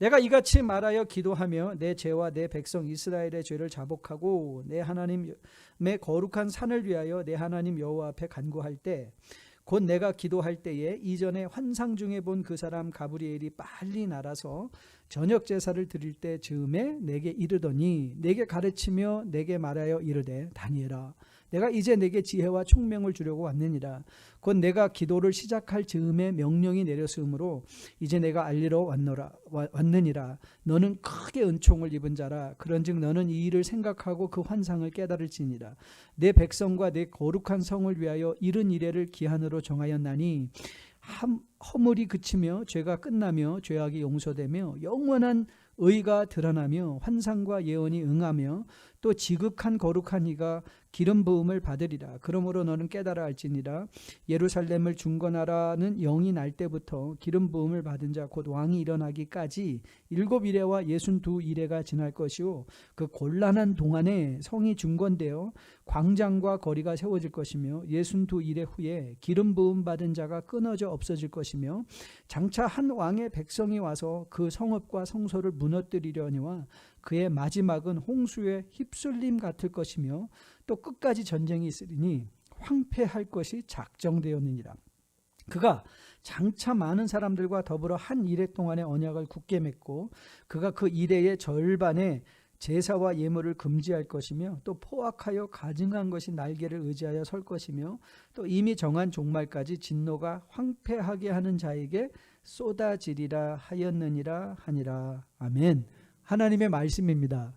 내가 이같이 말하여 기도하며 내 죄와 내 백성 이스라엘의 죄를 자복하고 내 하나님의 거룩한 산을 위하여 내 하나님 여호와 앞에 간구할 때 곧 내가 기도할 때에 이전에 환상 중에 본 그 사람 가브리엘이 빨리 날아서 저녁 제사를 드릴 때 즈음에 내게 이르더니 내게 가르치며 내게 말하여 이르되 다니엘아 내가 이제 내게 지혜와 총명을 주려고 왔느니라. 곧 내가 기도를 시작할 즈음에 명령이 내렸으므로 이제 내가 알리러 왔느니라. 너는 크게 은총을 입은 자라. 그런즉 너는 이 일을 생각하고 그 환상을 깨달을지니라. 내 백성과 내 거룩한 성을 위하여 이른 이래를 기한으로 정하였나니 허물이 그치며 죄가 끝나며 죄악이 용서되며 영원한 의가 드러나며 환상과 예언이 응하며 또 지극한 거룩한 이가 기름 부음을 받으리라. 그러므로 너는 깨달아 알지니라. 예루살렘을 중건하라는 영이 날 때부터 기름 부음을 받은 자 곧 왕이 일어나기까지 7이레와 62이레가 지날 것이요 그 곤란한 동안에 성이 중건되어 광장과 거리가 세워질 것이며 62이레 후에 기름 부음 받은 자가 끊어져 없어질 것이며 장차 한 왕의 백성이 와서 그 성읍과 성소를 무너뜨리려니와 그의 마지막은 홍수에 휩쓸림 같을 것이며 또 끝까지 전쟁이 있으리니 황폐할 것이 작정되었느니라. 그가 장차 많은 사람들과 더불어 한 이레 동안의 언약을 굳게 맺고 그가 그 이레의 절반에 제사와 예물을 금지할 것이며 또 포악하여 가증한 것이 날개를 의지하여 설 것이며 또 이미 정한 종말까지 진노가 황폐하게 하는 자에게 쏟아지리라 하였느니라 하니라. 아멘. 하나님의 말씀입니다.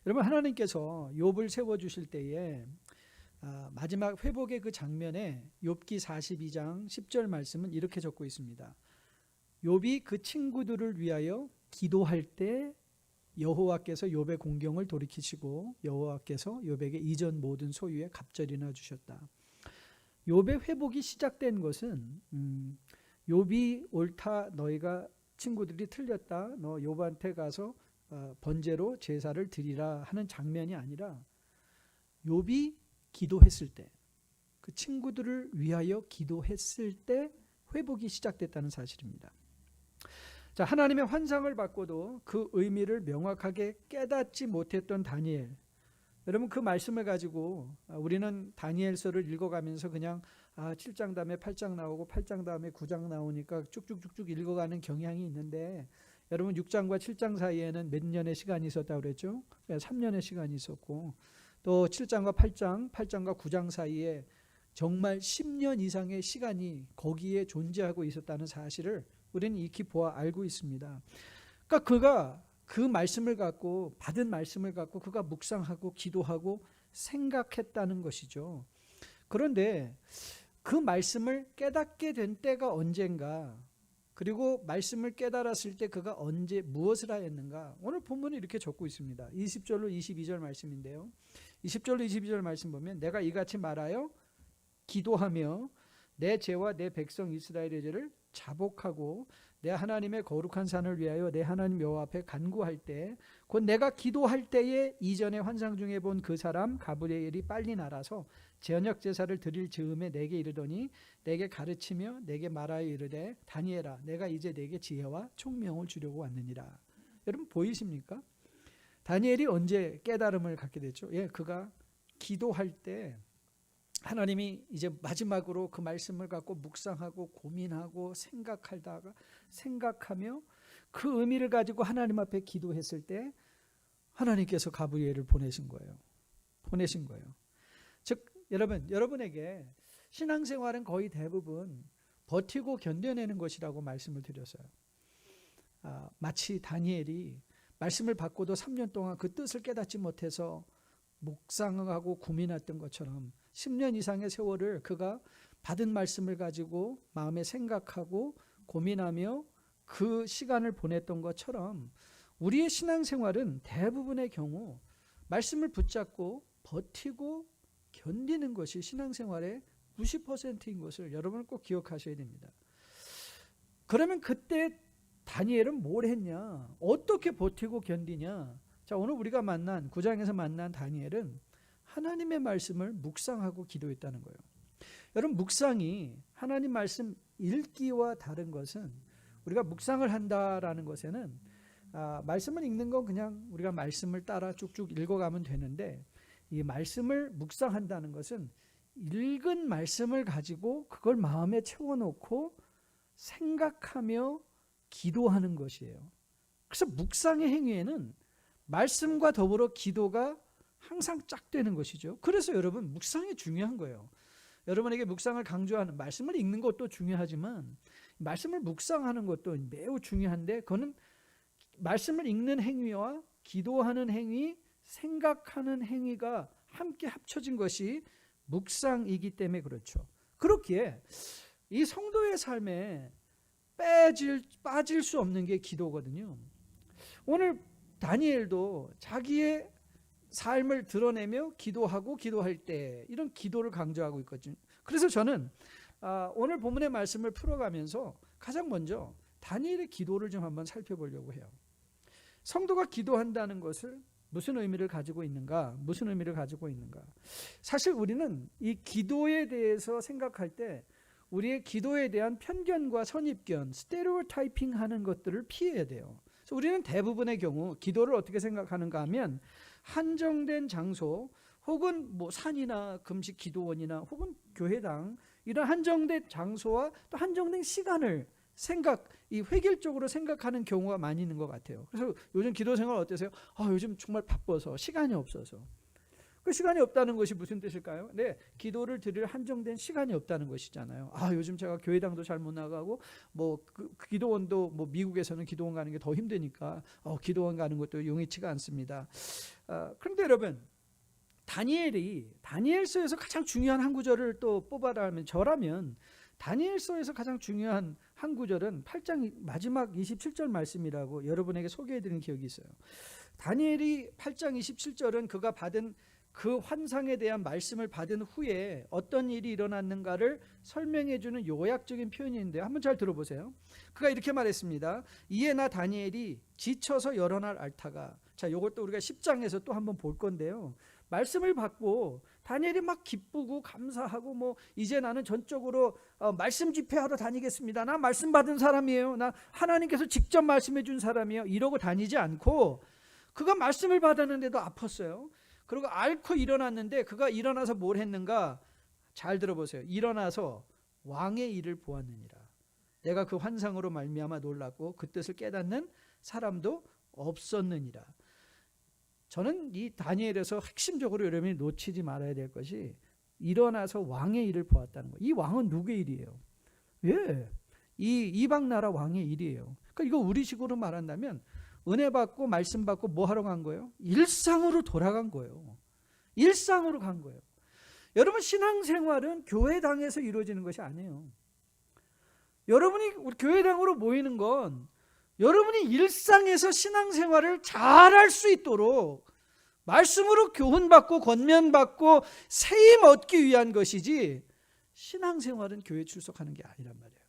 여러분, 하나님께서 욥을 세워주실 때에 마지막 회복의 그 장면에 욥기 42장 10절 말씀은 이렇게 적고 있습니다. 욥이 그 친구들을 위하여 기도할 때 여호와께서 욥의 공경을 돌이키시고 여호와께서 욥에게 이전 모든 소유의 갑절이나 주셨다. 욥의 회복이 시작된 것은 욥이 옳다, 너희가 친구들이 틀렸다, 너 욥한테 가서 번제로 제사를 드리라 하는 장면이 아니라 욥이 기도했을 때, 그 친구들을 위하여 기도했을 때 회복이 시작됐다는 사실입니다. 자, 하나님의 환상을 받고도 그 의미를 명확하게 깨닫지 못했던 다니엘. 여러분, 그 말씀을 가지고 우리는 다니엘서를 읽어가면서 그냥 7장 다음에 8장 나오고 8장 다음에 9장 나오니까 쭉쭉쭉쭉 읽어가는 경향이 있는데, 여러분 6장과 7장 사이에는 몇 년의 시간이 있었다고 그랬죠? 3년의 시간이 있었고, 또 7장과 8장과 9장 사이에 정말 10년 이상의 시간이 거기에 존재하고 있었다는 사실을 우리는 익히 보아 알고 있습니다. 그러니까 그가 그 말씀을 갖고, 받은 말씀을 갖고 그가 묵상하고 기도하고 생각했다는 것이죠. 그런데 그 말씀을 깨닫게 된 때가 언젠가, 그리고 말씀을 깨달았을 때 그가 언제 무엇을 하였는가, 오늘 본문은 이렇게 적고 있습니다. 20절로 22절 말씀인데요, 20절로 22절 말씀 보면 내가 이같이 말하여 기도하며 내 죄와 내 백성 이스라엘의 죄를 자복하고 내 하나님의 거룩한 산을 위하여 내 하나님 여호와 앞에 간구할 때 곧 내가 기도할 때에 이전에 환상 중에 본 그 사람 가브리엘이 빨리 날아서 저녁 제사를 드릴 즈음에 내게 이르더니 내게 가르치며 내게 말하여 이르되 다니엘아 내가 이제 내게 지혜와 총명을 주려고 왔느니라. 여러분 보이십니까? 다니엘이 언제 깨달음을 갖게 됐죠? 그가 기도할 때 하나님이 이제 마지막으로 그 말씀을 갖고 묵상하고 고민하고 생각하며 그 의미를 가지고 하나님 앞에 기도했을 때 하나님께서 가브리엘을 보내신 거예요. 즉 여러분에게 신앙생활은 거의 대부분 버티고 견뎌내는 것이라고 말씀을 드렸어요. 마치 다니엘이 말씀을 받고도 3년 동안 그 뜻을 깨닫지 못해서 묵상하고 고민했던 것처럼 10년 이상의 세월을 그가 받은 말씀을 가지고 마음에 생각하고 고민하며 그 시간을 보냈던 것처럼 우리의 신앙생활은 대부분의 경우 말씀을 붙잡고 버티고 견디는 것이 신앙생활의 90%인 것을 여러분은 꼭 기억하셔야 됩니다. 그러면 그때 다니엘은 뭘 했냐? 어떻게 버티고 견디냐? 자, 오늘 우리가 만난 9장에서 만난 다니엘은 하나님의 말씀을 묵상하고 기도했다는 거예요. 여러분 묵상이 하나님 말씀 읽기와 다른 것은 우리가 묵상을 한다라는 것에는 말씀을 읽는 건 그냥 우리가 말씀을 따라 쭉쭉 읽어가면 되는데, 이 말씀을 묵상한다는 것은 읽은 말씀을 가지고 그걸 마음에 채워놓고 생각하며 기도하는 것이에요. 그래서 묵상의 행위에는 말씀과 더불어 기도가 항상 짝되는 것이죠. 그래서 여러분, 묵상이 중요한 거예요. 여러분에게 묵상을 강조하는, 말씀을 읽는 것도 중요하지만 말씀을 묵상하는 것도 매우 중요한데, 그거는 말씀을 읽는 행위와 기도하는 행위, 생각하는 행위가 함께 합쳐진 것이 묵상이기 때문에 그렇죠. 그렇기에 이 성도의 삶에 빠질 수 없는 게 기도거든요. 오늘 다니엘도 자기의 삶을 드러내며 기도하고, 기도할 때 이런 기도를 강조하고 있거든요. 그래서 저는 오늘 본문의 말씀을 풀어가면서 가장 먼저 다니엘의 기도를 좀 한번 살펴보려고 해요. 성도가 기도한다는 것을 무슨 의미를 가지고 있는가? 무슨 의미를 가지고 있는가? 사실 우리는 이 기도에 대해서 생각할 때 우리의 기도에 대한 편견과 선입견, 스테레오타이핑 하는 것들을 피해야 돼요. 그래서 우리는 대부분의 경우 기도를 어떻게 생각하는가 하면 한정된 장소, 혹은 뭐 산이나 금식 기도원이나 혹은 교회당, 이런 한정된 장소와 또 한정된 시간을 이 획일적으로 생각하는 경우가 많이 있는 것 같아요. 그래서 요즘 기도 생활 어떠세요? 요즘 정말 바빠서 시간이 없어서. 그 시간이 없다는 것이 무슨 뜻일까요? 네, 기도를 드릴 한정된 시간이 없다는 것이잖아요. 요즘 제가 교회당도 잘 못 나가고 그 기도원도 미국에서는 기도원 가는 게 더 힘드니까 기도원 가는 것도 용이치가 않습니다. 그런데 여러분, 다니엘서에서 가장 중요한 한 구절을 또 뽑아라면, 저라면 다니엘서에서 가장 중요한 한 구절은 8장 마지막 27절 말씀이라고 여러분에게 소개해드린 기억이 있어요. 다니엘이 8장 27절은 그가 받은 그 환상에 대한 말씀을 받은 후에 어떤 일이 일어났는가를 설명해주는 요약적인 표현인데, 한번 잘 들어보세요. 그가 이렇게 말했습니다. 이에 나 다니엘이 지쳐서 여러 날 앓다가, 자, 이것도 우리가 10장에서 또 한번 볼 건데요. 말씀을 받고 다니엘이 막 기쁘고 감사하고 이제 나는 전적으로 말씀 집회하러 다니겠습니다. 나 말씀 받은 사람이에요. 나 하나님께서 직접 말씀해 준 사람이에요. 이러고 다니지 않고, 그가 말씀을 받았는데도 아팠어요. 그리고 앓고 일어났는데 그가 일어나서 뭘 했는가? 잘 들어보세요. 일어나서 왕의 일을 보았느니라. 내가 그 환상으로 말미암아 놀랐고 그 뜻을 깨닫는 사람도 없었느니라. 저는 이 다니엘에서 핵심적으로 여러분이 놓치지 말아야 될 것이, 일어나서 왕의 일을 보았다는 거예요. 이 왕은 누구의 일이에요? 이 이방 나라 왕의 일이에요. 그러니까 이거 우리식으로 말한다면 은혜 받고 말씀 받고 뭐 하러 간 거예요? 일상으로 돌아간 거예요. 일상으로 간 거예요. 여러분, 신앙생활은 교회당에서 이루어지는 것이 아니에요. 여러분이 우리 교회당으로 모이는 건 여러분이 일상에서 신앙생활을 잘할 수 있도록 말씀으로 교훈받고 권면받고 세임 얻기 위한 것이지, 신앙생활은 교회 출석하는 게 아니란 말이에요.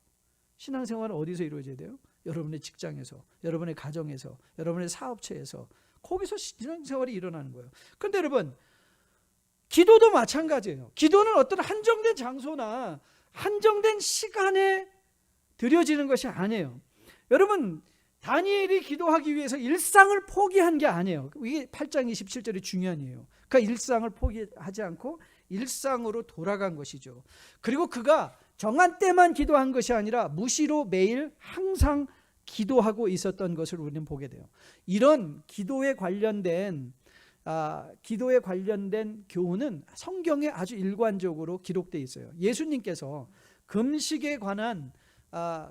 신앙생활은 어디서 이루어져야 돼요? 여러분의 직장에서, 여러분의 가정에서, 여러분의 사업체에서, 거기서 신앙생활이 일어나는 거예요. 그런데 여러분, 기도도 마찬가지예요. 기도는 어떤 한정된 장소나 한정된 시간에 드려지는 것이 아니에요. 여러분, 다니엘이 기도하기 위해서 일상을 포기한 게 아니에요. 이게 8장 27절이 중요한 이에요. 그러니까 일상을 포기하지 않고 일상으로 돌아간 것이죠. 그리고 그가 정한 때만 기도한 것이 아니라 무시로 매일 항상 기도하고 있었던 것을 우리는 보게 돼요. 이런 기도에 관련된 교훈은 성경에 아주 일관적으로 기록되어 있어요. 예수님께서 금식에 관한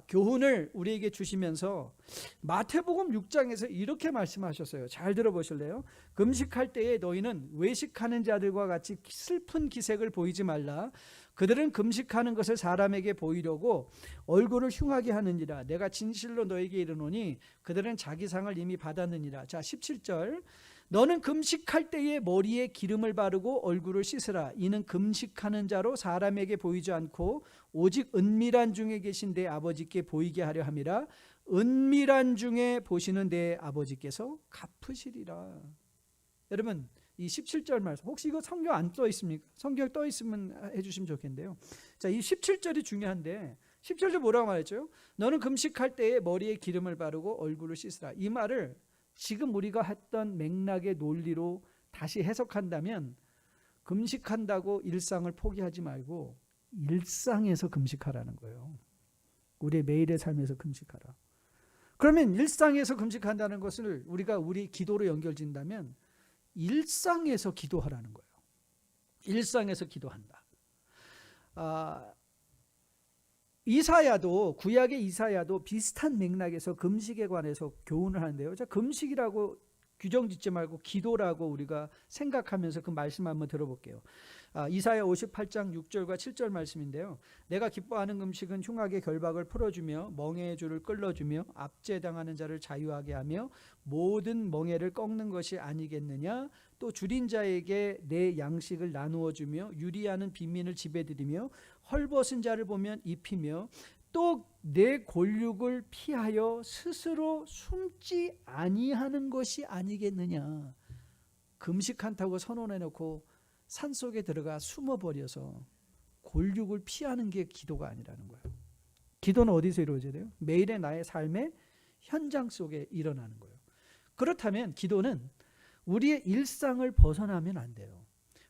교훈을 우리에게 주시면서 마태복음 6장에서 이렇게 말씀하셨어요. 잘 들어보실래요? 금식할 때에 너희는 외식하는 자들과 같이 슬픈 기색을 보이지 말라. 그들은 금식하는 것을 사람에게 보이려고 얼굴을 흉하게 하느니라. 내가 진실로 너에게 이르노니 그들은 자기 상을 이미 받았느니라. 자, 17절. 너는 금식할 때에 머리에 기름을 바르고 얼굴을 씻으라. 이는 금식하는 자로 사람에게 보이지 않고 오직 은밀한 중에 계신 내 아버지께 보이게 하려 함이라. 은밀한 중에 보시는 내 아버지께서 갚으시리라. 여러분, 이 17절 말씀, 혹시 이거 성경 안 떠 있습니까? 성경 떠 있으면 해주시면 좋겠는데요. 자, 이 17절이 중요한데, 17절 뭐라고 말했죠? 너는 금식할 때에 머리에 기름을 바르고 얼굴을 씻으라. 이 말을 지금 우리가 했던 맥락의 논리로 다시 해석한다면 금식한다고 일상을 포기하지 말고 일상에서 금식하라는 거예요. 우리의 매일의 삶에서 금식하라. 그러면 일상에서 금식한다는 것을 우리가 우리 기도로 연결진다면 일상에서 기도하라는 거예요. 일상에서 기도한다. 이사야도, 구약의 이사야도 비슷한 맥락에서 금식에 관해서 교훈을 하는데요. 자, 금식이라고 규정 짓지 말고 기도라고 우리가 생각하면서 그 말씀 한번 들어볼게요. 이사야 58장 6절과 7절 말씀인데요. 내가 기뻐하는 금식은 흉악의 결박을 풀어주며 멍에의 줄을 끌어주며 압제당하는 자를 자유하게 하며 모든 멍에를 꺾는 것이 아니겠느냐. 또 줄인 자에게 내 양식을 나누어 주며 유리하는 빈민을 지배드리며 헐벗은 자를 보면 입히며 또 내 골육을 피하여 스스로 숨지 아니하는 것이 아니겠느냐. 금식한다고 선언해놓고 산속에 들어가 숨어버려서 골육을 피하는 게 기도가 아니라는 거예요. 기도는 어디서 이루어져야 돼요? 매일의 나의 삶의 현장 속에 일어나는 거예요. 그렇다면 기도는 우리의 일상을 벗어나면 안 돼요.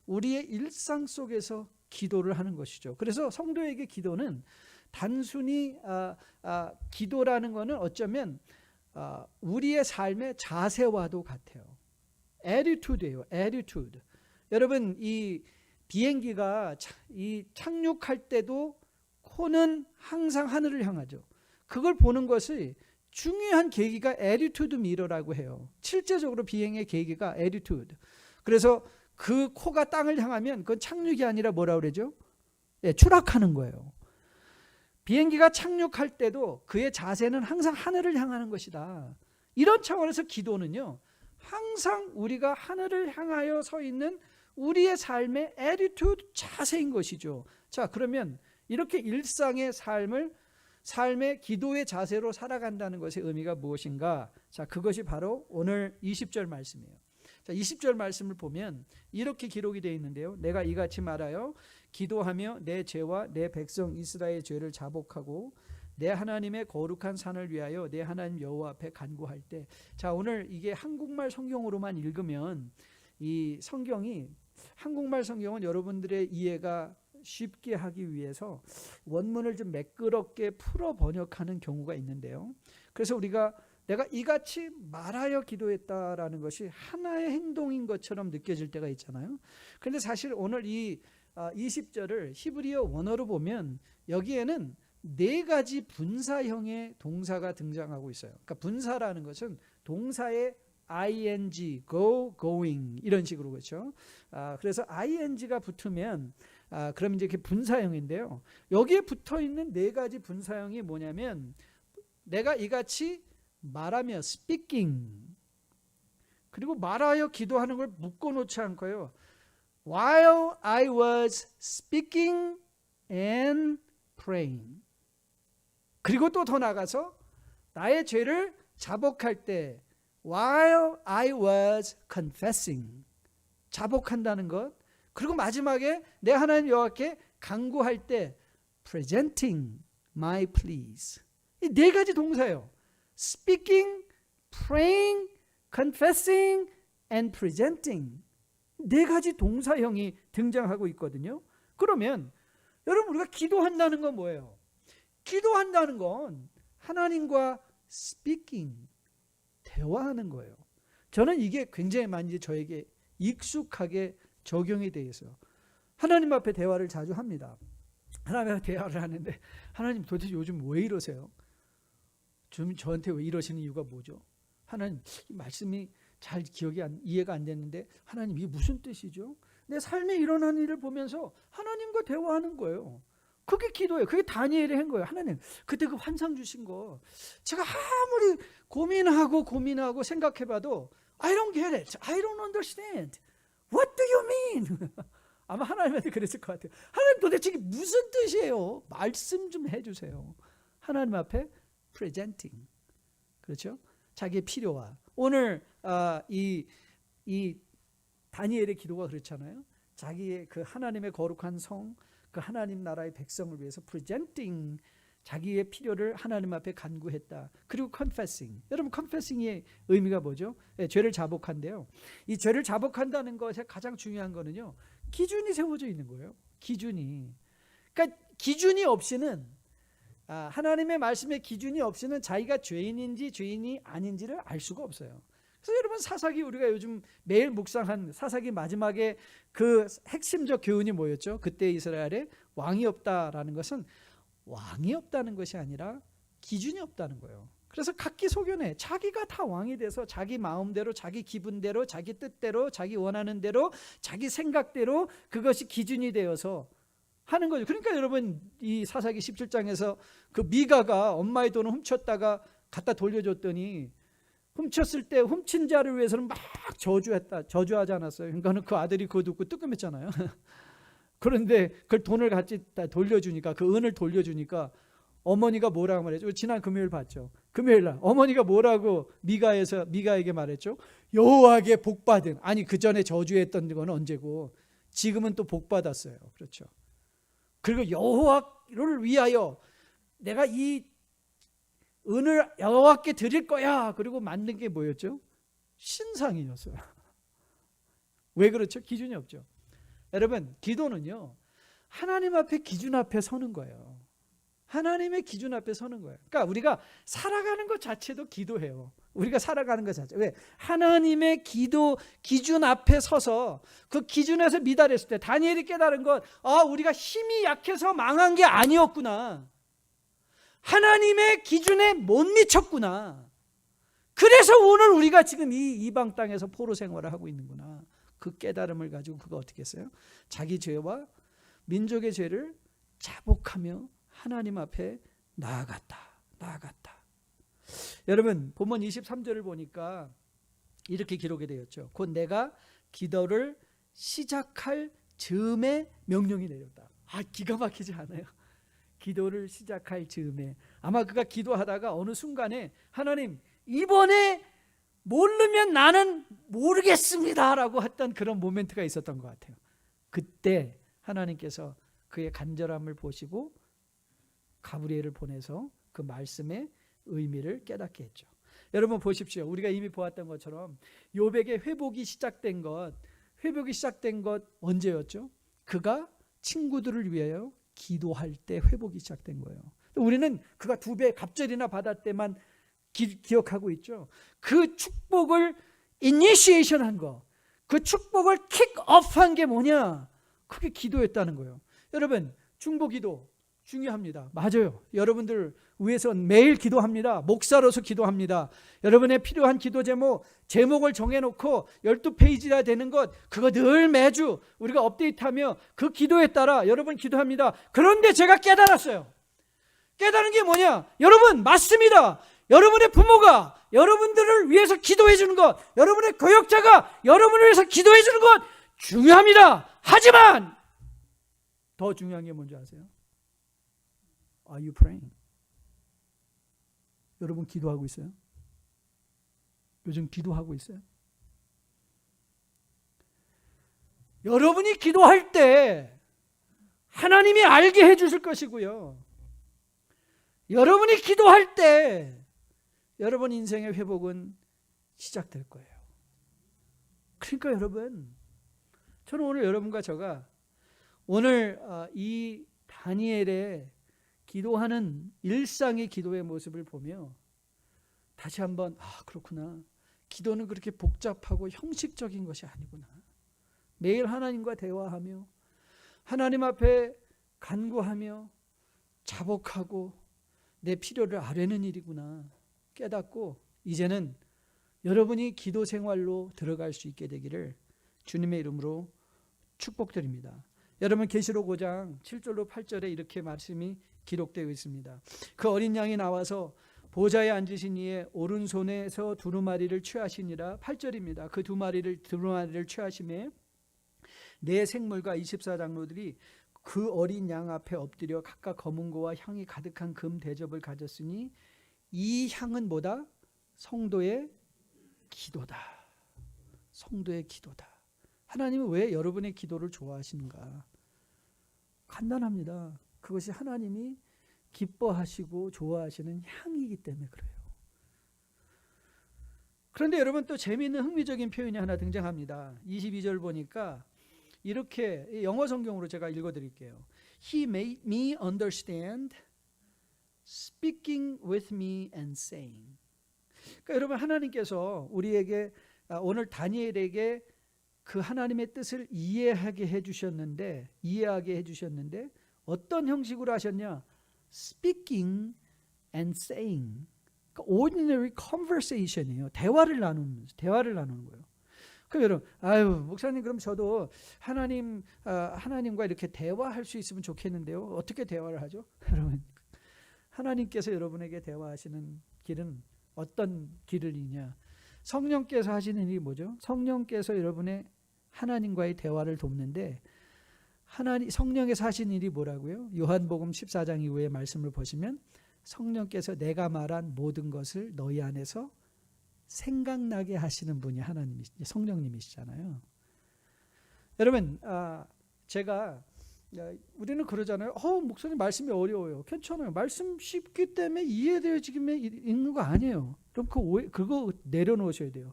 우리의 일상 속에서 기도를 하는 것이죠. 그래서 성도에게 기도는 단순히 기도라는 것은 어쩌면 우리의 삶의 자세와도 같아요. attitude예요. attitude. 여러분, 이 비행기가 이 착륙할 때도 코는 항상 하늘을 향하죠. 그걸 보는 것이 중요한 계기가 attitude mirror라고 해요. 실제적으로 비행의 계기가 attitude. 그래서 그 코가 땅을 향하면 그건 착륙이 아니라 뭐라고 그러죠? 추락하는 거예요. 비행기가 착륙할 때도 그의 자세는 항상 하늘을 향하는 것이다. 이런 차원에서 기도는요, 항상 우리가 하늘을 향하여 서 있는 우리의 삶의 attitude, 자세인 것이죠. 자, 그러면 이렇게 일상의 삶의 기도의 자세로 살아간다는 것의 의미가 무엇인가? 자, 그것이 바로 오늘 20절 말씀이에요. 자, 20절 말씀을 보면 이렇게 기록이 되어 있는데요. 내가 이같이 말하여 기도하며 내 죄와 내 백성 이스라엘의 죄를 자복하고 내 하나님의 거룩한 산을 위하여 내 하나님 여호와 앞에 간구할 때. 자, 오늘 이게 한국말 성경으로만 읽으면 이 성경이, 한국말 성경은 여러분들의 이해가 쉽게 하기 위해서 원문을 좀 매끄럽게 풀어 번역하는 경우가 있는데요. 그래서 우리가 내가 이같이 말하여 기도했다라는 것이 하나의 행동인 것처럼 느껴질 때가 있잖아요. 그런데 사실 오늘 이 20절을 히브리어 원어로 보면 여기에는 네 가지 분사형의 동사가 등장하고 있어요. 그러니까 분사라는 것은 동사의 ing, go, going 이런 식으로, 그렇죠? 그래서 ing가 붙으면 그럼 이제 이렇게 분사형인데요. 여기에 붙어 있는 네 가지 분사형이 뭐냐면 내가 이같이 말하며 speaking, 그리고 말하여 기도하는 걸 묶어놓지 않고요. While I was speaking and praying. 그리고 또 더 나가서 나의 죄를 자복할 때 while I was confessing. 자복한다는 것. 그리고 마지막에 내 하나님 여호와께 간구할 때 presenting my pleas. 이 네 가지 동사예요. speaking, praying, confessing, and presenting. 네 가지 동사형이 등장하고 있거든요. 그러면 여러분, 우리가 기도한다는 건 뭐예요? 기도한다는 건 하나님과 speaking, 대화하는 거예요. 저는 이게 굉장히 많이 저에게 익숙하게 적용이 되어 있어요. 하나님 앞에 대화를 자주 합니다. 하나님 앞에 대화를 하는데 하나님 도대체 요즘 왜 이러세요? 좀 저한테 왜 이러시는 이유가 뭐죠? 하나님, 이 말씀이 잘 이해가 안 됐는데 하나님, 이게 무슨 뜻이죠? 내 삶에 일어나는 일을 보면서 하나님과 대화하는 거예요. 그게 기도예요. 그게 다니엘이 한 거예요. 하나님, 그때 그 환상 주신 거 제가 아무리 고민하고 생각해봐도 I don't get it. I don't understand. What do you mean? 아마 하나님한테 그랬을 것 같아요. 하나님, 도대체 이게 무슨 뜻이에요? 말씀 좀 해주세요. 하나님 앞에 presenting. 그렇죠? 자기의 필요와. 오늘 이 다니엘의 기도가 그렇잖아요. 자기의 그 하나님의 거룩한 성, 그 하나님 나라의 백성을 위해서 presenting, 자기의 필요를 하나님 앞에 간구했다. 그리고 confessing. 여러분 confessing의 의미가 뭐죠? 네, 죄를 자복한데요. 이 죄를 자복한다는 것에 가장 중요한 거는요. 기준이 세워져 있는 거예요. 기준이. 그러니까 기준이 없이는 하나님의 말씀의 기준이 없이는 자기가 죄인인지 죄인이 아닌지를 알 수가 없어요. 그래서 여러분 사사기 우리가 요즘 매일 묵상한 사사기 마지막에 그 핵심적 교훈이 뭐였죠? 그때 이스라엘에 왕이 없다라는 것은 왕이 없다는 것이 아니라 기준이 없다는 거예요. 그래서 각기 소견에 자기가 다 왕이 돼서 자기 마음대로 자기 기분대로 자기 뜻대로 자기 원하는 대로 자기 생각대로 그것이 기준이 되어서 하는 거죠. 그러니까 여러분 이 사사기 17장에서 그 미가가 엄마의 돈을 훔쳤다가 갖다 돌려줬더니 훔쳤을 때 훔친 자를 위해서는 막 저주하지 않았어요. 그러니까 그 아들이 그거 듣고 뜨끔했잖아요. 그런데 그 돈을 같이 다 돌려주니까 그 은을 돌려주니까 어머니가 뭐라고 말했죠? 지난 금요일 봤죠. 금요일날 어머니가 뭐라고 미가에게 말했죠? 여호와께 복받은. 아니 그 전에 저주했던 건 언제고 지금은 또 복받았어요. 그렇죠. 그리고 여호와를 위하여 내가 이 은을 여호와께 드릴 거야. 그리고 만든 게 뭐였죠? 신상이었어요. 왜 그렇죠? 기준이 없죠. 여러분 기도는요 하나님 앞에 기준 앞에 서는 거예요. 하나님의 기준 앞에 서는 거예요. 그러니까 우리가 살아가는 것 자체도 기도해요. 우리가 살아가는 것 자체. 왜? 하나님의 기준 앞에 서서 그 기준에서 미달했을 때 다니엘이 깨달은 것, 우리가 힘이 약해서 망한 게 아니었구나. 하나님의 기준에 못 미쳤구나. 그래서 오늘 우리가 지금 이 이방 땅에서 포로 생활을 하고 있는구나. 그 깨달음을 가지고 그가 어떻게 했어요? 자기 죄와 민족의 죄를 자복하며 하나님 앞에 나아갔다. 여러분 본문 23절을 보니까 이렇게 기록이 되었죠. 곧 내가 기도를 시작할 즈음에 명령이 내렸다. 기가 막히지 않아요? 기도를 시작할 즈음에 아마 그가 기도하다가 어느 순간에 하나님 이번에 모르면 나는 모르겠습니다 라고 했던 그런 모멘트가 있었던 것 같아요. 그때 하나님께서 그의 간절함을 보시고 가브리엘을 보내서 그 말씀의 의미를 깨닫게 했죠. 여러분 보십시오. 우리가 이미 보았던 것처럼 욥에게 회복이 시작된 것 언제였죠? 그가 친구들을 위하여 기도할 때 회복이 시작된 거예요. 우리는 그가 2배 갑절이나 받을 때만 기억하고 있죠. 그 축복을 이니시에이션 한 거, 그 축복을 킥오프한 게 뭐냐? 그게 기도였다는 거예요. 여러분 중보기도 중요합니다. 맞아요. 여러분들 위해서 매일 기도합니다. 목사로서 기도합니다. 여러분의 필요한 기도 제목을 정해놓고 12페이지나 되는 것 그거 늘 매주 우리가 업데이트하며 그 기도에 따라 여러분 기도합니다. 그런데 제가 깨달았어요. 깨달은 게 뭐냐? 여러분 맞습니다. 여러분의 부모가 여러분들을 위해서 기도해 주는 것, 여러분의 교역자가 여러분을 위해서 기도해 주는 것 중요합니다. 하지만 더 중요한 게 뭔지 아세요? Are you praying? 여러분 기도하고 있어요? 요즘 기도하고 있어요? 여러분이 기도할 때 하나님이 알게 해주실 것이고요. 여러분이 기도할 때 여러분 인생의 회복은 시작될 거예요. 그러니까 여러분 저는 오늘 여러분과 제가 오늘 이 다니엘의 기도하는 일상의 기도의 모습을 보며 다시 한번 그렇구나. 기도는 그렇게 복잡하고 형식적인 것이 아니구나. 매일 하나님과 대화하며 하나님 앞에 간구하며 자복하고 내 필요를 아뢰는 일이구나 깨닫고 이제는 여러분이 기도 생활로 들어갈 수 있게 되기를 주님의 이름으로 축복드립니다. 여러분 계시록 5장 7절로 8절에 이렇게 말씀이 기록되어 있습니다. 그 어린 양이 나와서 보좌에 앉으신 이의 오른손에서 두루마리를 취하시니라. 8절입니다. 그 두루마리를 취하심에 네 생물과 24장로들이 그 어린 양 앞에 엎드려 각각 검은고와 향이 가득한 금 대접을 가졌으니 이 향은 뭐다? 성도의 기도다. 성도의 기도다. 하나님은 왜 여러분의 기도를 좋아하시는가? 간단합니다. 그것이 하나님이 기뻐하시고 좋아하시는 향이기 때문에 그래요. 그런데 여러분 또 재미있는 흥미적인 표현이 하나 등장합니다. 22절 보니까 이렇게 영어 성경으로 제가 읽어드릴게요. He made me understand, speaking with me and saying. 그러니까 여러분 하나님께서 우리에게 오늘 다니엘에게 그 하나님의 뜻을 이해하게 해주셨는데 어떤 형식으로 하셨냐? Speaking and saying. 그러니까 ordinary conversation이에요. 대화를 나누는 거예요. 그럼 여러분, 목사님 그럼 저도 하나님과 이렇게 대화할 수 있으면 좋겠는데요. 어떻게 대화를 하죠? 여러분, 하나님께서 여러분에게 대화하시는 길은 어떤 길이냐? 성령께서 하시는 일이 뭐죠? 성령께서 여러분의 하나님과의 대화를 돕는데 성령께서 하시는 일이 뭐라고요? 요한복음 14장 이후의 말씀을 보시면 성령께서 내가 말한 모든 것을 너희 안에서 생각나게 하시는 분이 성령님이시잖아요. 여러분, 우리는 그러잖아요. 목사님 말씀이 어려워요. 괜찮아요. 말씀 쉽기 때문에 이해되어지기만 읽는 거 아니에요. 그럼 그거 내려놓으셔야 돼요.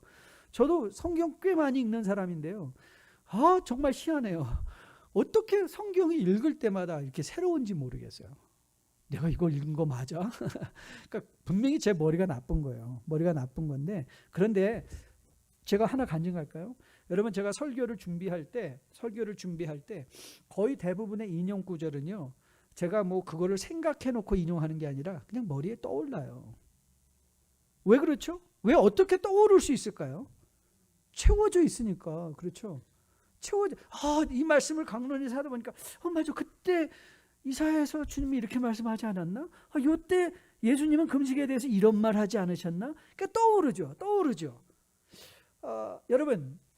저도 성경 꽤 많이 읽는 사람인데요. 정말 희한해요. 어떻게 성경이 읽을 때마다 이렇게 새로운지 모르겠어요. 내가 이걸 읽은 거 맞아? 그러니까 분명히 제 머리가 나쁜 거예요. 머리가 나쁜 건데, 그런데 제가 하나 간증할까요? 여러분, 제가 설교를 준비할 때 거의 대부분의 인용 구절은요, 제가 그거를 생각해 놓고 인용하는 게 아니라 그냥 머리에 떠올라요. 왜 그렇죠? 왜 어떻게 떠오를 수 있을까요? 채워져 있으니까. 그렇죠? 이 말씀을 강론에서 하다 보니까 맞아, 그때 이사야에서 주님이 이렇게 말씀하지 않았나? 이때 예수님은 금식에 대해서 이런 말 하지 않으셨나? 그러니까 떠오르죠.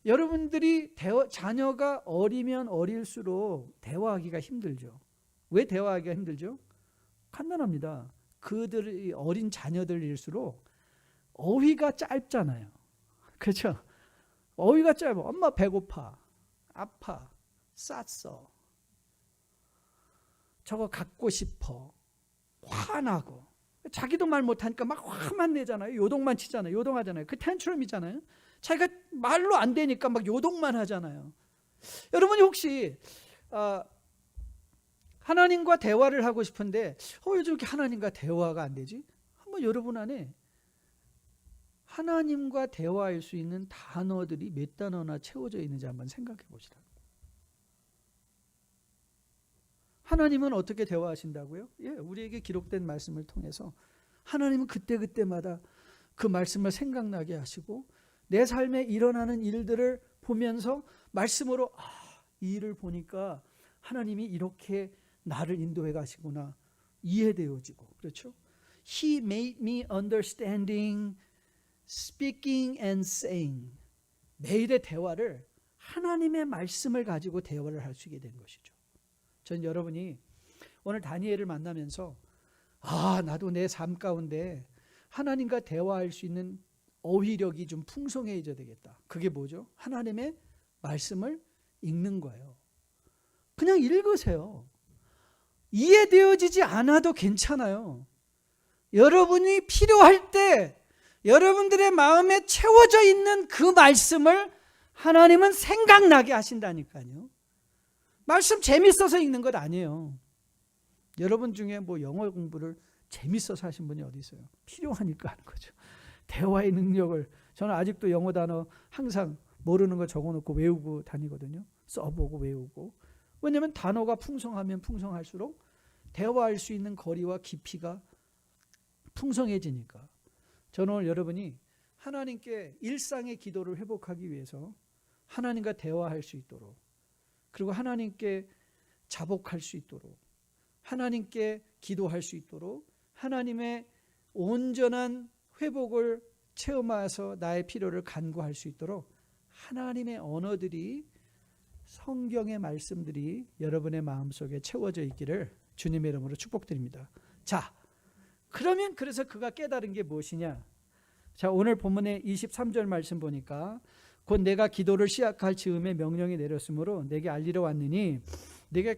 여러분들이 자녀가 어리면 어릴수록 대화하기가 힘들죠. 왜 대화하기가 힘들죠? 간단합니다. 그들이 어린 자녀들일수록 어휘가 짧잖아요. 그렇죠? 어휘가 짧아. 엄마 배고파, 아파, 쌌어, 저거 갖고 싶어, 화나고. 자기도 말 못하니까 막 화만 내잖아요. 요동만 치잖아요. 요동하잖아요. 그 텐트럼이잖아요. 자기가 말로 안 되니까 막 요동만 하잖아요. 여러분이 혹시 하나님과 대화를 하고 싶은데 왜 저렇게 하나님과 대화가 안 되지? 한번 여러분 안에 하나님과 대화할 수 있는 단어들이 몇 단어나 채워져 있는지 한번 생각해 보시라고. 하나님은 어떻게 대화하신다고요? 우리에게 기록된 말씀을 통해서 하나님은 그때마다 그 말씀을 생각나게 하시고 내 삶에 일어나는 일들을 보면서 말씀으로 이 일을 보니까 하나님이 이렇게 나를 인도해 가시구나 이해되어지고. 그렇죠? He made me understanding, speaking and saying. 매일의 대화를 하나님의 말씀을 가지고 대화를 할 수 있게 된 것이죠. 전 여러분이 오늘 다니엘을 만나면서 나도 내 삶 가운데 하나님과 대화할 수 있는 어휘력이 좀 풍성해져야 되겠다. 그게 뭐죠? 하나님의 말씀을 읽는 거예요. 그냥 읽으세요. 이해되어지지 않아도 괜찮아요. 여러분이 필요할 때 여러분들의 마음에 채워져 있는 그 말씀을 하나님은 생각나게 하신다니까요. 말씀 재밌어서 읽는 것 아니에요. 여러분 중에 영어 공부를 재밌어서 하신 분이 어디 있어요? 필요하니까 하는 거죠. 대화의 능력을, 저는 아직도 영어 단어 항상 모르는 거 적어놓고 외우고 다니거든요. 써보고 외우고. 왜냐하면 단어가 풍성하면 풍성할수록 대화할 수 있는 거리와 깊이가 풍성해지니까. 저는 오늘 여러분이 하나님께 일상의 기도를 회복하기 위해서 하나님과 대화할 수 있도록, 그리고 하나님께 자복할 수 있도록, 하나님께 기도할 수 있도록, 하나님의 온전한 회복을 체험해서 나의 필요를 간구할 수 있도록 하나님의 언어들이, 성경의 말씀들이 여러분의 마음속에 채워져 있기를 주님의 이름으로 축복드립니다. 자, 그러면 그래서 그가 깨달은 게 무엇이냐? 자, 오늘 본문의 23절 말씀 보니까 곧 내가 기도를 시작할 즈음에 명령이 내렸으므로 내게 알리러 왔느니 내게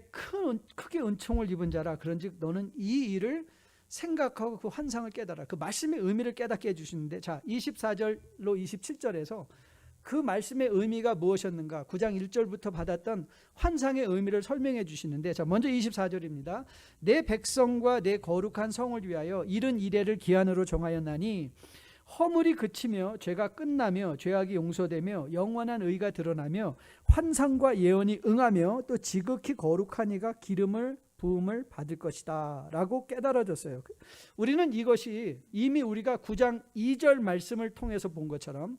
크게 은총을 입은 자라. 그런즉 너는 이 일을 생각하고 그 환상을 깨달아. 그 말씀의 의미를 깨닫게 해주시는데, 자 24절로 27절에서 그 말씀의 의미가 무엇이었는가, 9장 1절부터 받았던 환상의 의미를 설명해 주시는데, 자 먼저 24절입니다. 내 백성과 내 거룩한 성을 위하여 이른 이레를 기한으로 정하였나니 허물이 그치며 죄가 끝나며 죄악이 용서되며 영원한 의가 드러나며 환상과 예언이 응하며 또 지극히 거룩한 이가 기름을 부음을 받을 것이다 라고 깨달아졌어요. 우리는 이것이 이미 우리가 9장 2절 말씀을 통해서 본 것처럼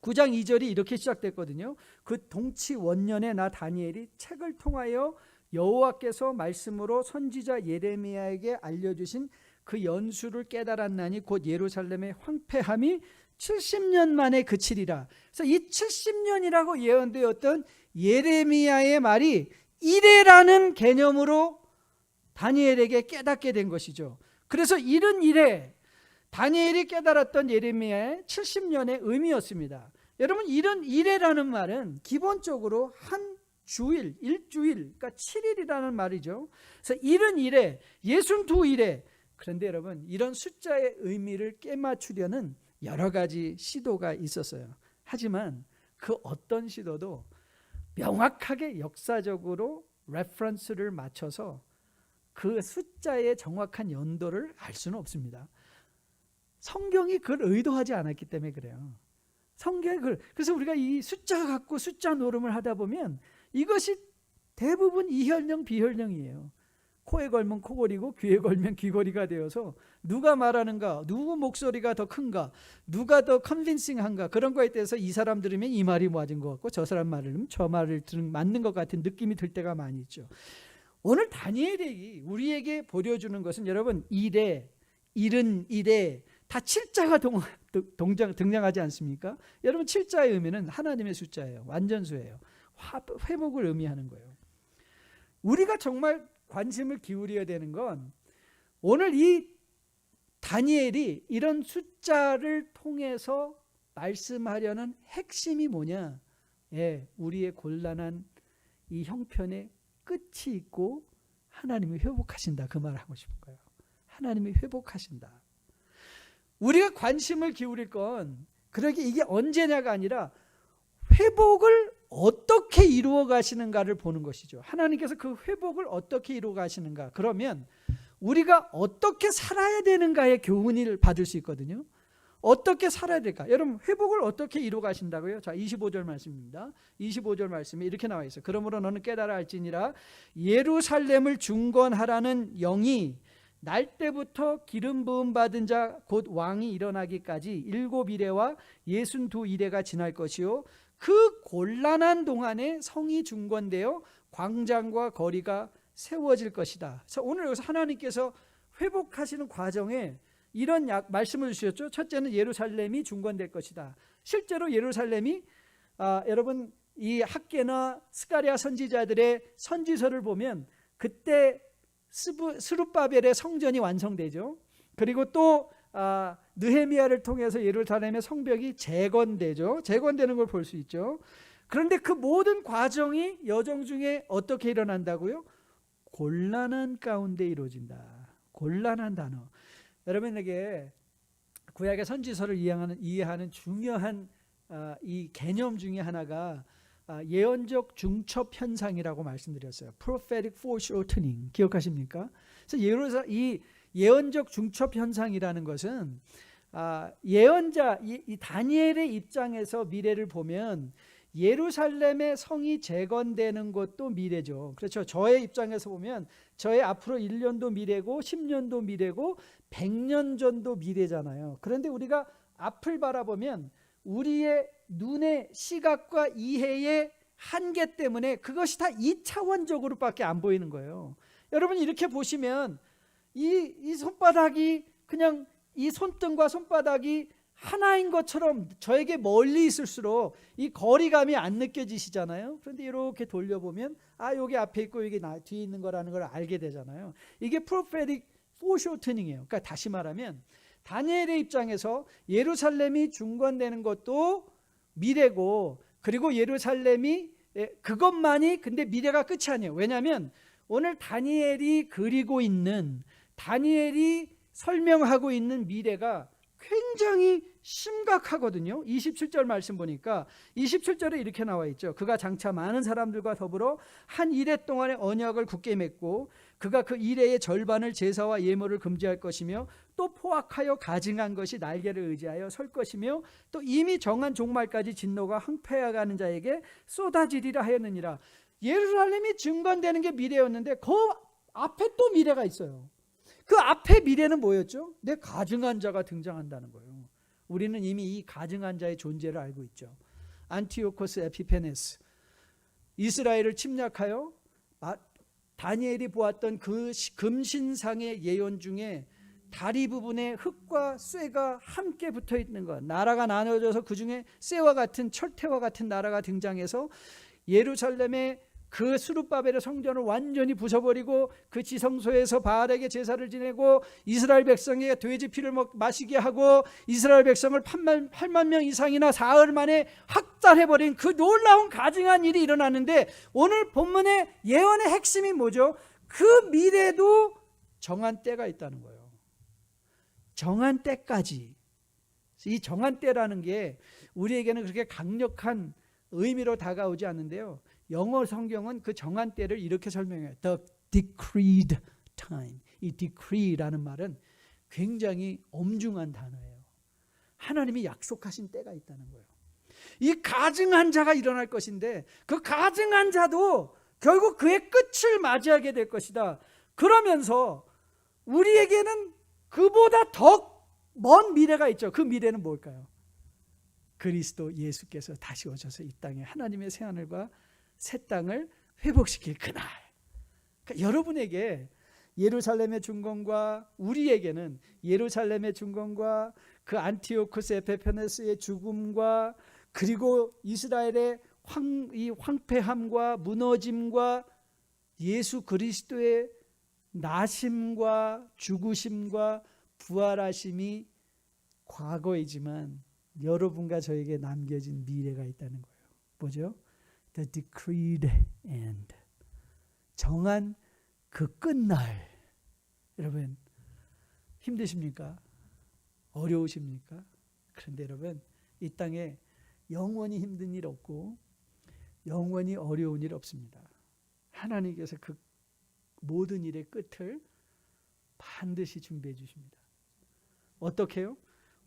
9장 2절이 이렇게 시작됐거든요. 그 동치 원년에 나 다니엘이 책을 통하여 여호와께서 말씀으로 선지자 예레미야에게 알려주신 그 연수를 깨달았나니 곧 예루살렘의 황폐함이 70년 만에 그치리라. 그래서 이 70년이라고 예언되었던 예레미야의 말이 이래라는 개념으로 다니엘에게 깨닫게 된 것이죠. 그래서 이른 이래, 다니엘이 깨달았던 예레미야의 70년의 의미였습니다. 여러분, 이른 이래라는 말은 기본적으로 한 주일, 일주일, 그러니까 7일이라는 말이죠. 그래서 이른 이래, 62일에. 그런데 여러분, 이런 숫자의 의미를 깨맞추려는 여러 가지 시도가 있었어요. 하지만 그 어떤 시도도 명확하게 역사적으로 레퍼런스를 맞춰서 그 숫자의 정확한 연도를 알 수는 없습니다. 성경이 그걸 의도하지 않았기 때문에 그래요. 성경이 그래서 우리가 이 숫자 갖고 숫자 노름을 하다 보면 이것이 대부분 이혈령 비혈령이에요. 코에 걸면 코골이고 귀에 걸면 귀걸이가 되어서 누가 말하는가, 누구 목소리가 더 큰가, 누가 더 컨빈싱한가, 그런 거에 대해서 이 사람 들으면 이 말이 맞은 것 같고 저 사람 말을 들으면 저 말을 들으면 맞는 것 같은 느낌이 들 때가 많이 있죠. 오늘 다니엘이 우리에게 보여주는 것은 여러분, 이래, 이른 이래 다 7자가 등장하지 않습니까? 여러분, 7자의 의미는 하나님의 숫자예요. 완전수예요. 회복을 의미하는 거예요. 우리가 정말 관심을 기울여야 되는 건 오늘 이 다니엘이 이런 숫자를 통해서 말씀하려는 핵심이 뭐냐? 예, 우리의 곤란한 이 형편의 끝이 있고 하나님이 회복하신다, 그 말을 하고 싶은 거예요. 하나님이 회복하신다. 우리가 관심을 기울일 건 그러게 이게 언제냐가 아니라 회복을 어떻게 이루어 가시는가를 보는 것이죠. 하나님께서 그 회복을 어떻게 이루어 가시는가. 그러면 우리가 어떻게 살아야 되는가의 교훈을 받을 수 있거든요. 어떻게 살아야 될까? 여러분, 회복을 어떻게 이루어 가신다고요? 자, 25절 말씀입니다. 25절 말씀에 이렇게 나와 있어요. 그러므로 너는 깨달아 알지니라 예루살렘을 중건하라는 영이 날 때부터 기름 부음 받은 자 곧 왕이 일어나기까지 7이레와 62이레가 지날 것이요 그 곤란한 동안에 성이 중건되어 광장과 거리가 세워질 것이다. 그래서 오늘 여기서 하나님께서 회복하시는 과정에 이런 말씀을 주셨죠. 첫째는 예루살렘이 중건될 것이다. 실제로 예루살렘이 여러분, 이 학개나 스가랴 선지자들의 선지서를 보면 그때 스룹바벨의 성전이 완성되죠. 그리고 또 느헤미야를 통해서 예루살렘의 성벽이 재건되죠. 재건되는 걸 볼 수 있죠. 그런데 그 모든 과정이 여정 중에 어떻게 일어난다고요? 곤란한 가운데 이루어진다. 곤란한 단어. 여러분에게 구약의 선지서를 이해하는 중요한 이 개념 중에 하나가 예언적 중첩 현상이라고 말씀드렸어요. Prophetic foreshortening 기억하십니까? 그래서 이 예언적 중첩 현상이라는 것은 예언자 이 다니엘의 입장에서 미래를 보면 예루살렘의 성이 재건되는 것도 미래죠. 그렇죠. 저의 입장에서 보면 저의 앞으로 1년도 미래고 10년도 미래고 100년 전도 미래잖아요. 그런데 우리가 앞을 바라보면 우리의 눈의 시각과 이해의 한계 때문에 그것이 다 2차원적으로밖에 안 보이는 거예요. 여러분, 이렇게 보시면 이 손바닥이 그냥 이 손등과 손바닥이 하나인 것처럼 저에게 멀리 있을수록 이 거리감이 안 느껴지시잖아요. 그런데 이렇게 돌려보면 여기 앞에 있고 여기 뒤에 있는 거라는 걸 알게 되잖아요. 이게 prophetic foreshortening이에요. 그러니까 다시 말하면 다니엘의 입장에서 예루살렘이 중건되는 것도 미래고, 그리고 예루살렘이 그것만이 근데 미래가 끝이 아니에요. 왜냐하면 오늘 다니엘이 그리고 있는 다니엘이 설명하고 있는 미래가 굉장히 심각하거든요. 27절 말씀 보니까 27절에 이렇게 나와 있죠. 그가 장차 많은 사람들과 더불어 한 이레 동안의 언약을 굳게 맺고 그가 그 이레의 절반을 제사와 예물을 금지할 것이며 또 포악하여 가증한 것이 날개를 의지하여 설 것이며 또 이미 정한 종말까지 진노가 항폐해가는 자에게 쏟아지리라 하였느니라. 예루살렘이 증건되는 게 미래였는데 그 앞에 또 미래가 있어요. 그 앞에 미래는 뭐였죠? 내 가증한 자가 등장한다는 거예요. 우리는 이미 이 가증한 자의 존재를 알고 있죠. 안티오코스 에피페네스, 이스라엘을 침략하여 다니엘이 보았던 그 금신상의 예언 중에 다리 부분에 흙과 쇠가 함께 붙어 있는 것, 나라가 나눠져서 그 중에 쇠와 같은 철퇴와 같은 나라가 등장해서 예루살렘의 그 수룹바벨의 성전을 완전히 부숴버리고 그 지성소에서 바알에게 제사를 지내고 이스라엘 백성에게 돼지 피를 마시게 하고 이스라엘 백성을 8만 명 이상이나 사흘 만에 학살해버린 그 놀라운 가증한 일이 일어났는데, 오늘 본문의 예언의 핵심이 뭐죠? 그 미래도 정한 때가 있다는 거예요. 정한 때까지. 이 정한 때라는 게 우리에게는 그렇게 강력한 의미로 다가오지 않는데요, 영어 성경은 그 정한 때를 이렇게 설명해요. The decreed time. 이 decree라는 말은 굉장히 엄중한 단어예요. 하나님이 약속하신 때가 있다는 거예요. 이 가증한 자가 일어날 것인데 그 가증한 자도 결국 그의 끝을 맞이하게 될 것이다. 그러면서 우리에게는 그보다 더 먼 미래가 있죠. 그 미래는 뭘까요? 그리스도 예수께서 다시 오셔서 이 땅에 하나님의 새하늘과 새 땅을 회복시킬 그날. 그러니까 여러분에게 예루살렘의 중건과 우리에게는 예루살렘의 중건과 그 안티오코스 에페페네스의 죽음과 그리고 이스라엘의 이 황폐함과 무너짐과 예수 그리스도의 나심과 죽으심과 부활하심이 과거이지만 여러분과 저에게 남겨진 미래가 있다는 거예요. 뭐죠? The decreed end. 정한 그 끝날. 여러분 힘드십니까? 어려우십니까? 그런데 여러분 이 땅에 영원히 힘든 일 없고 영원히 어려운 일 없습니다. 하나님께서 그 모든 일의 끝을 반드시 준비해 주십니다. 어떻게 해요?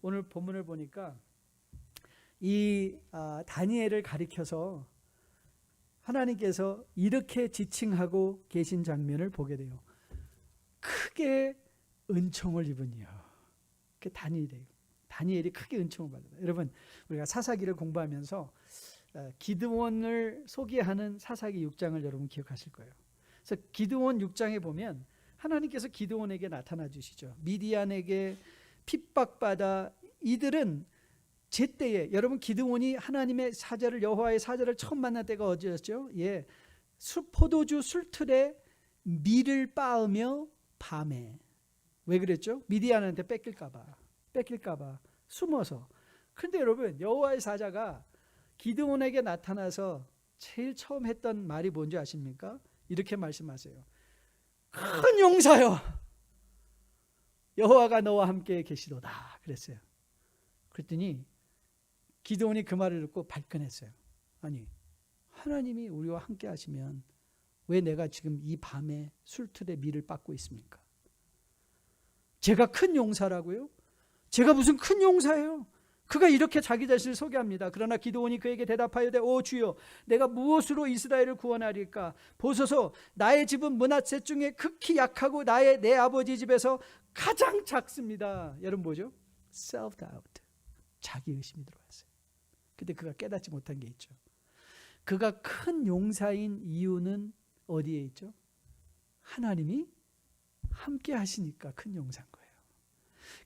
오늘 본문을 보니까 이 다니엘을 가리켜서 하나님께서 이렇게 지칭하고 계신 장면을 보게 돼요. 크게 은총을 입으니요. 그게 다니엘이에요. 다니엘이 크게 은총을 받았다. 여러분 우리가 사사기를 공부하면서 기드온을 소개하는 사사기 6장을 여러분 기억하실 거예요. 그래서 기드온 6장에 보면 하나님께서 기드온에게 나타나 주시죠. 미디안에게 핍박받아 이들은 제때에, 여러분 기드온이 하나님의 사자를, 여호와의 사자를 처음 만날 때가 어디였죠? 예, 포도주 술틀에 밀을 빻으며 밤에. 왜 그랬죠? 미디안한테 뺏길까봐 숨어서. 그런데 여러분 여호와의 사자가 기드온에게 나타나서 제일 처음 했던 말이 뭔지 아십니까? 이렇게 말씀하세요. 큰 용사여, 여호와가 너와 함께 계시도다 그랬어요. 그랬더니 기드온이 그 말을 듣고 발끈했어요. 아니, 하나님이 우리와 함께 하시면 왜 내가 지금 이 밤에 술틀에 밀을 빻고 있습니까? 제가 큰 용사라고요? 제가 무슨 큰 용사예요? 그가 이렇게 자기 자신을 소개합니다. 그러나 기드온이 그에게 대답하여되 오 주여, 내가 무엇으로 이스라엘을 구원하리까? 보소서, 나의 집은 므낫셋 중에 극히 약하고 내 아버지 집에서 가장 작습니다. 여러분 뭐죠? self-doubt, 자기 의심이 들어왔어요. 근데 그가 깨닫지 못한 게 있죠. 그가 큰 용사인 이유는 어디에 있죠? 하나님이 함께 하시니까 큰 용사인 거예요.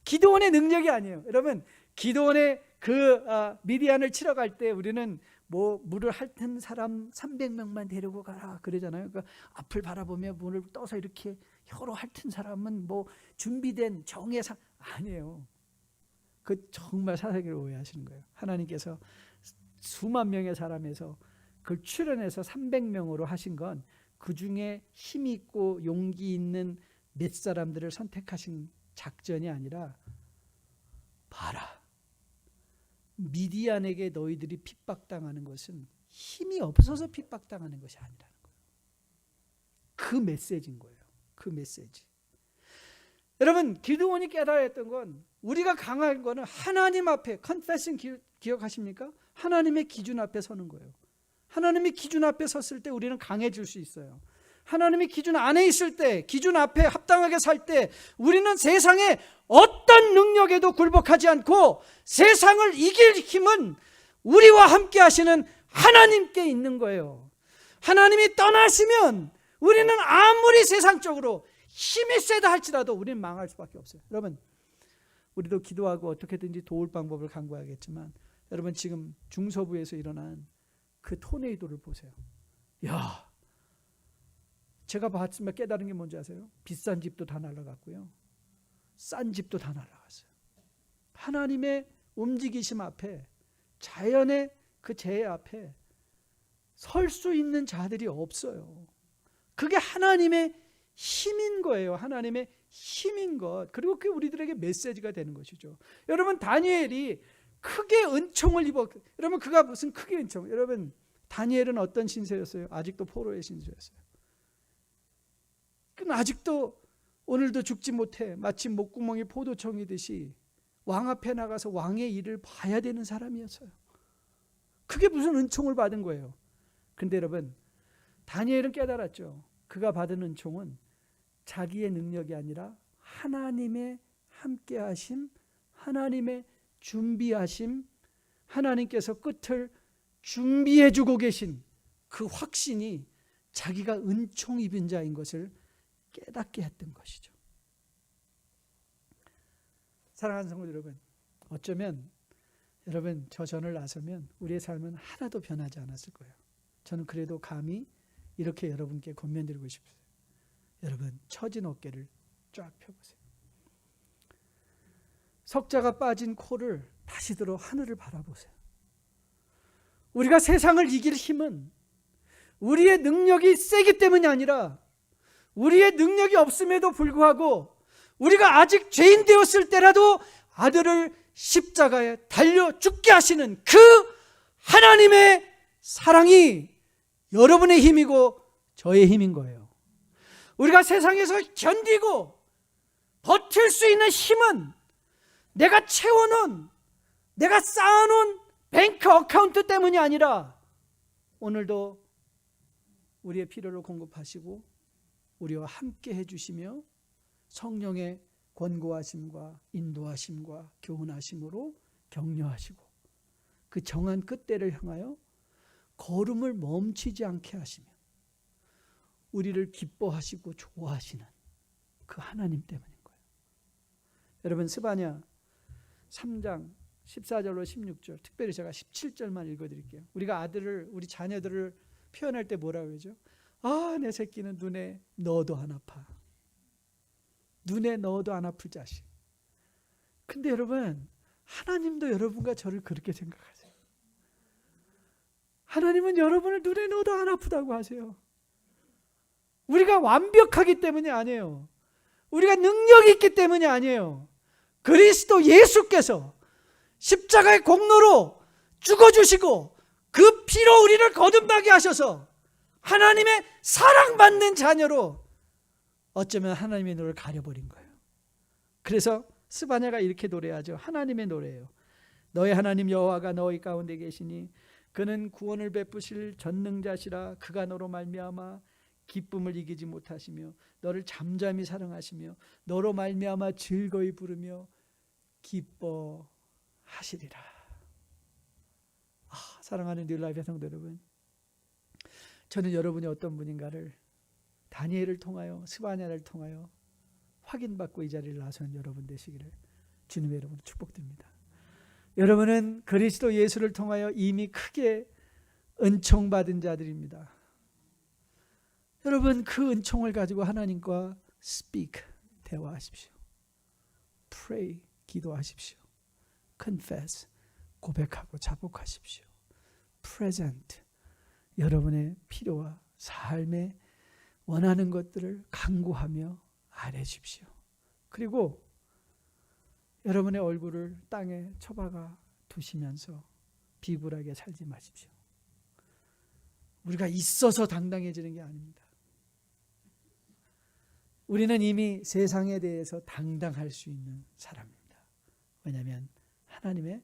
기드온의 능력이 아니에요. 여러분 기드온의 그 미디안을 치러 갈 때 우리는 뭐 물을 핥은 사람 300명만 데리고 가라 그러잖아요. 그러니까 앞을 바라보며 물을 떠서 이렇게 혀로 핥은 사람은 뭐 준비된 정의 아니에요. 그 정말 사사기를 오해하시는 거예요. 하나님께서 수만 명의 사람에서 그걸 출연해서 300명으로 하신 건 그 중에 힘 있고 용기 있는 몇 사람들을 선택하신 작전이 아니라 봐라. 미디안에게 너희들이 핍박당하는 것은 힘이 없어서 핍박당하는 것이 아니라는 거예요. 그 메시지인 거예요. 그 메시지. 여러분, 기드온이 깨달아야 했던 건 우리가 강한 거는 하나님 앞에 confessing 기억하십니까? 하나님의 기준 앞에 서는 거예요. 하나님의 기준 앞에 섰을 때 우리는 강해질 수 있어요. 하나님의 기준 안에 있을 때, 기준 앞에 합당하게 살 때 우리는 세상의 어떤 능력에도 굴복하지 않고 세상을 이길 힘은 우리와 함께 하시는 하나님께 있는 거예요. 하나님이 떠나시면 우리는 아무리 세상적으로 힘이 세다 할지라도 우리는 망할 수밖에 없어요. 여러분, 우리도 기도하고 어떻게든지 도울 방법을 강구하겠지만 여러분, 지금 중서부에서 일어난 그 토네이도를 보세요. 야, 제가 봤지만 깨달은 게 뭔지 아세요? 비싼 집도 다 날아갔고요, 싼 집도 다 날아갔어요. 하나님의 움직이심 앞에, 자연의 그 재해 앞에 설 수 있는 자들이 없어요. 그게 하나님의 힘인 거예요. 하나님의 힘인 것. 그리고 그게 우리들에게 메시지가 되는 것이죠. 여러분, 다니엘이 크게 은총을 여러분, 그가 무슨 크게 은총? 여러분, 다니엘은 어떤 신세였어요? 아직도 포로의 신세였어요. 그는 아직도 오늘도 죽지 못해 마치 목구멍이 포도청이듯이 왕 앞에 나가서 왕의 일을 봐야 되는 사람이었어요. 그게 무슨 은총을 받은 거예요. 근데 여러분, 다니엘은 깨달았죠. 그가 받은 은총은 자기의 능력이 아니라 하나님의 함께하심, 하나님의 준비하심, 하나님께서 끝을 준비해주고 계신 그 확신이 자기가 은총 입은 자인 것을 깨닫게 했던 것이죠. 사랑하는 성도 여러분, 어쩌면 여러분, 저 전을 나서면 우리의 삶은 하나도 변하지 않았을 거예요. 저는 그래도 감히 이렇게 여러분께 권면드리고 싶어요. 여러분, 처진 어깨를 쫙 펴보세요. 석자가 빠진 코를 다시 들어 하늘을 바라보세요. 우리가 세상을 이길 힘은 우리의 능력이 세기 때문이 아니라 우리의 능력이 없음에도 불구하고 우리가 아직 죄인 되었을 때라도 아들을 십자가에 달려 죽게 하시는 그 하나님의 사랑이 여러분의 힘이고 저의 힘인 거예요. 우리가 세상에서 견디고 버틸 수 있는 힘은 내가 채워놓은, 내가 쌓아놓은 뱅크 어카운트 때문이 아니라 오늘도 우리의 필요를 공급하시고 우리와 함께 해주시며 성령의 권고하심과 인도하심과 교훈하심으로 격려하시고 그 정한 끝대를 향하여 걸음을 멈추지 않게 하시며 우리를 기뻐하시고 좋아하시는 그 하나님 때문인 거예요. 여러분, 스바냐 3장 14절로 16절, 특별히 제가 17절만 읽어드릴게요. 우리가 아들을, 우리 자녀들을 표현할 때 뭐라고 그러죠? 아, 내 새끼는 눈에 넣어도 안 아파. 눈에 넣어도 안 아플 자식. 근데 여러분, 하나님도 여러분과 저를 그렇게 생각하세요. 하나님은 여러분을 눈에 넣어도 안 아프다고 하세요. 우리가 완벽하기 때문이 아니에요. 우리가 능력이 있기 때문이 아니에요. 그리스도 예수께서 십자가의 공로로 죽어주시고 그 피로 우리를 거듭나게 하셔서 하나님의 사랑받는 자녀로 어쩌면 하나님의 눈을 가려버린 거예요. 그래서 스바냐가 이렇게 노래하죠. 하나님의 노래예요. 너의 하나님 여호와가 너희 가운데 계시니 그는 구원을 베푸실 전능자시라. 그가 너로 말미암아 기쁨을 이기지 못하시며 너를 잠잠히 사랑하시며 너로 말미암아 즐거이 부르며 기뻐하시리라. 사랑하는 뉴라이프 성도 여러분, 저는 여러분이 어떤 분인가를 다니엘을 통하여, 스바냐를 통하여 확인받고 이 자리를 나서는 여러분 되시기를 주님의 이름으로 축복드립니다. 여러분은 그리스도 예수를 통하여 이미 크게 은총받은 자들입니다. 여러분, 그 은총을 가지고 하나님과 speak, 대화하십시오. pray, 기도하십시오. confess, 고백하고 자복하십시오. present, 여러분의 필요와 삶에 원하는 것들을 간구하며 안 해주십시오. 그리고 여러분의 얼굴을 땅에 쳐박아 두시면서 비굴하게 살지 마십시오. 우리가 있어서 당당해지는 게 아닙니다. 우리는 이미 세상에 대해서 당당할 수 있는 사람입니다. 왜냐하면 하나님의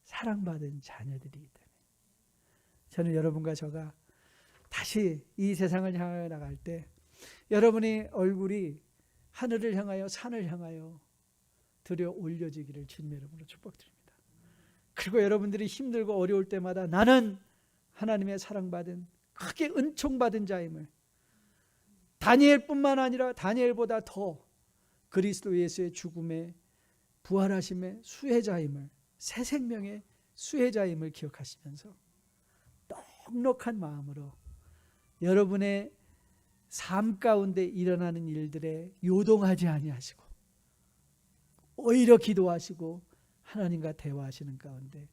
사랑받은 자녀들이기 때문에. 저는 여러분과 저가 다시 이 세상을 향하여 나갈 때 여러분의 얼굴이 하늘을 향하여 산을 향하여 들여 올려지기를 주님의 이름으로 축복드립니다. 그리고 여러분들이 힘들고 어려울 때마다 나는 하나님의 사랑받은 크게 은총받은 자임을, 다니엘뿐만 아니라 다니엘보다 더 그리스도 예수의 죽음에 부활하심의 수혜자임을, 새 생명의 수혜자임을 기억하시면서 넉넉한 마음으로 여러분의 삶 가운데 일어나는 일들에 요동하지 아니하시고 오히려 기도하시고 하나님과 대화하시는 가운데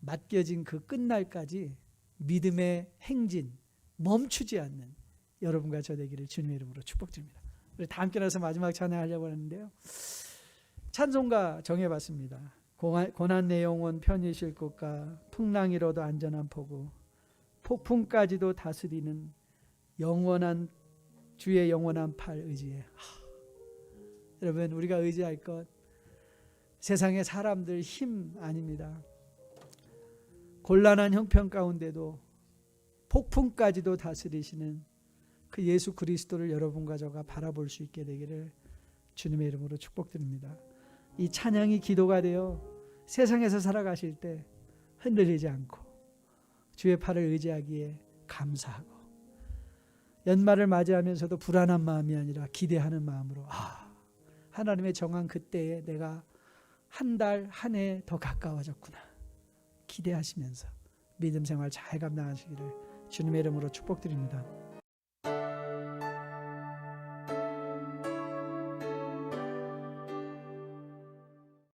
맡겨진 그 끝날까지 믿음의 행진 멈추지 않는 여러분과 저 되기를 주님의 이름으로 축복드립니다. 우리 다 함께 나서 마지막 찬양하려고 하는데요, 찬송가 정해봤습니다. 고난 내 영혼 편히 쉴 곳과 풍랑이로도 안전한 포구, 폭풍까지도 다스리는 영원한 주의 영원한 팔 의지해. 여러분, 우리가 의지할 것 세상의 사람들 힘 아닙니다. 곤란한 형편 가운데도 폭풍까지도 다스리시는 그 예수 그리스도를 여러분과 저가 바라볼 수 있게 되기를 주님의 이름으로 축복드립니다. 이 찬양이 기도가 되어 세상에서 살아가실 때 흔들리지 않고 주의 팔을 의지하기에 감사하고, 연말을 맞이하면서도 불안한 마음이 아니라 기대하는 마음으로 하나님의 정한 그때에 내가 한 달, 한 해 더 가까워졌구나 기대하시면서 믿음 생활 잘 감당하시기를 주님의 이름으로 축복드립니다.